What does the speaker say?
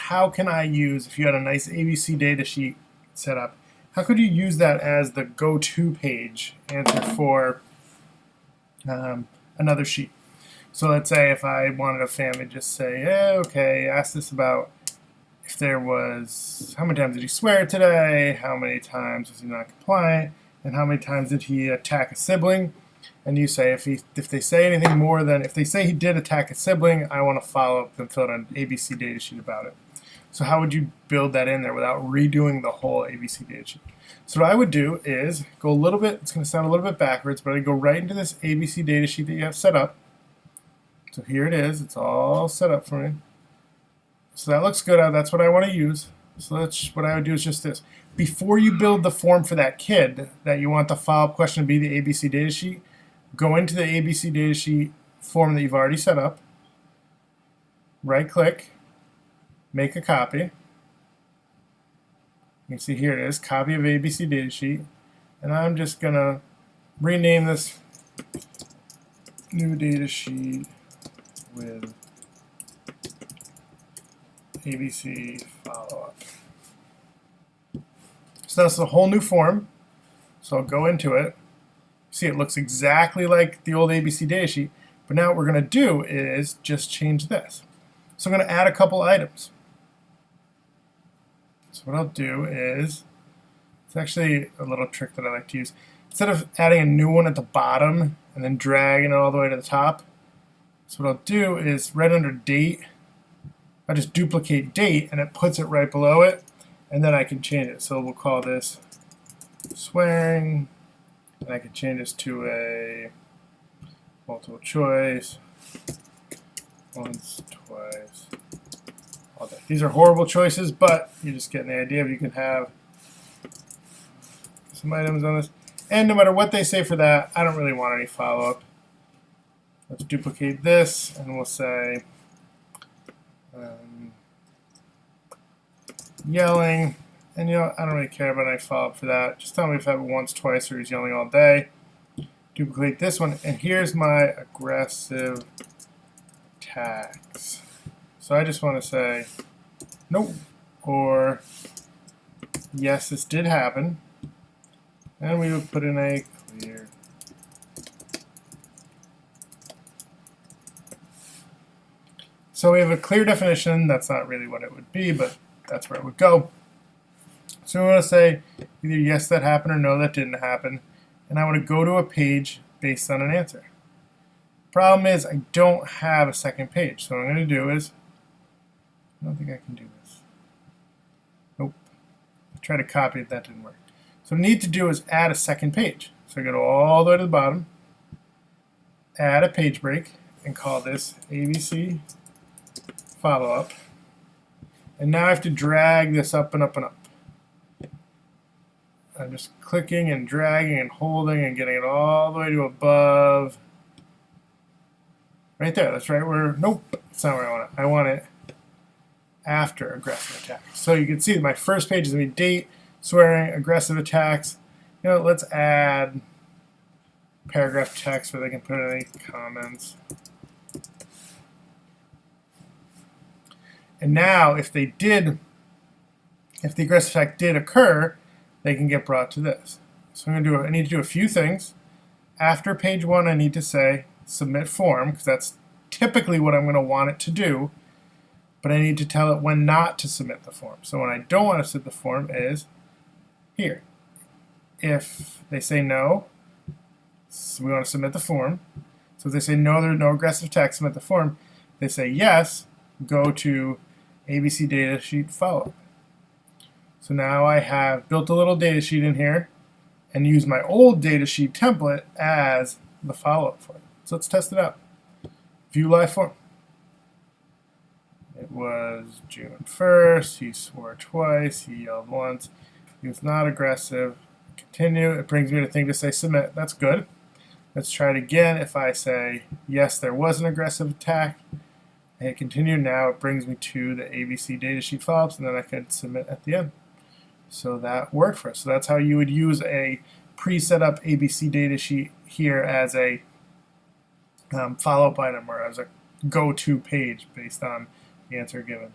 how can I use, if you had a nice ABC data sheet set up, how could you use that as the go-to page answer for another sheet? So let's say if I wanted a family, just say, okay, ask this about if there was, how many times did he swear today, how many times was he not compliant, and how many times did he attack a sibling? And you say if they say anything more than, if they say he did attack a sibling, I want to follow up and fill out an ABC data sheet about it. So how would you build that in there without redoing the whole ABC data sheet? So what I would do is go a little bit, it's going to sound a little bit backwards, but I go right into this ABC data sheet that you have set up. So here it is, it's all set up for me. So that looks good, that's what I want to use. So that's what I would do is just this. Before you build the form for that kid that you want the follow-up question to be the ABC data sheet, go into the ABC data sheet form that you've already set up, right-click, make a copy. You can see here it is, copy of ABC data sheet, and I'm just going to rename this new data sheet with ABC follow-up. So that's a whole new form. So I'll go into it. See, it looks exactly like the old ABC data sheet, but now what we're going to do is just change this. So I'm going to add a couple items. So what I'll do is, it's actually a little trick that I like to use. Instead of adding a new one at the bottom and then dragging it all the way to the top, so what I'll do is right under date, I just duplicate date and it puts it right below it, and then I can change it. So we'll call this swearing, and I can change this to a multiple choice, once, twice, all day. These are horrible choices, but you're just getting the idea of you can have some items on this. And no matter what they say for that, I don't really want any follow-up. Let's duplicate this, and we'll say yelling. And you know, I don't really care about any follow-up for that. Just tell me if I have it once, twice, or he's yelling all day. Duplicate this one, and here's my aggressive attacks. So I just want to say nope, or yes, this did happen. And we would put in a clear. So we have a clear definition. That's not really what it would be, but that's where it would go. So we want to say either yes, that happened, or no, that didn't happen. And I want to go to a page based on an answer. Problem is, I don't have a second page. So what I'm going to do is, I don't think I can do this. Nope. I tried to copy it, that didn't work. So what I need to do is add a second page. So I go all the way to the bottom, add a page break, and call this ABC follow-up. And now I have to drag this up and up and up. I'm just clicking and dragging and holding and getting it all the way to above. Right there, that's right where, nope, that's not where I want it. I want it after aggressive attacks. So you can see my first page is going to be date, swearing, aggressive attacks. You know, let's add paragraph text where they can put any comments. And now if the aggressive attack did occur, they can get brought to this. So I'm going to I need to do a few things. After page 1, I need to say submit form, because that's typically what I'm going to want it to do. But I need to tell it when not to submit the form. So when I don't want to submit the form is here. If they say no, so we want to submit the form. So if they say no, there's no aggressive attack, submit the form. If they say yes, go to ABC data sheet follow-up. So now I have built a little data sheet in here and use my old data sheet template as the follow-up for it. So let's test it out. View live form. It was June 1st. He swore twice. He yelled once. He was not aggressive. Continue. It brings me to the thing to say submit. That's good. Let's try it again. If I say yes, there was an aggressive attack, I hit continue. Now it brings me to the ABC datasheet follow-ups, and then I can submit at the end. So that worked for us. So that's how you would use a pre-set up ABC datasheet here as a follow-up item or as a go-to page based on the answer given.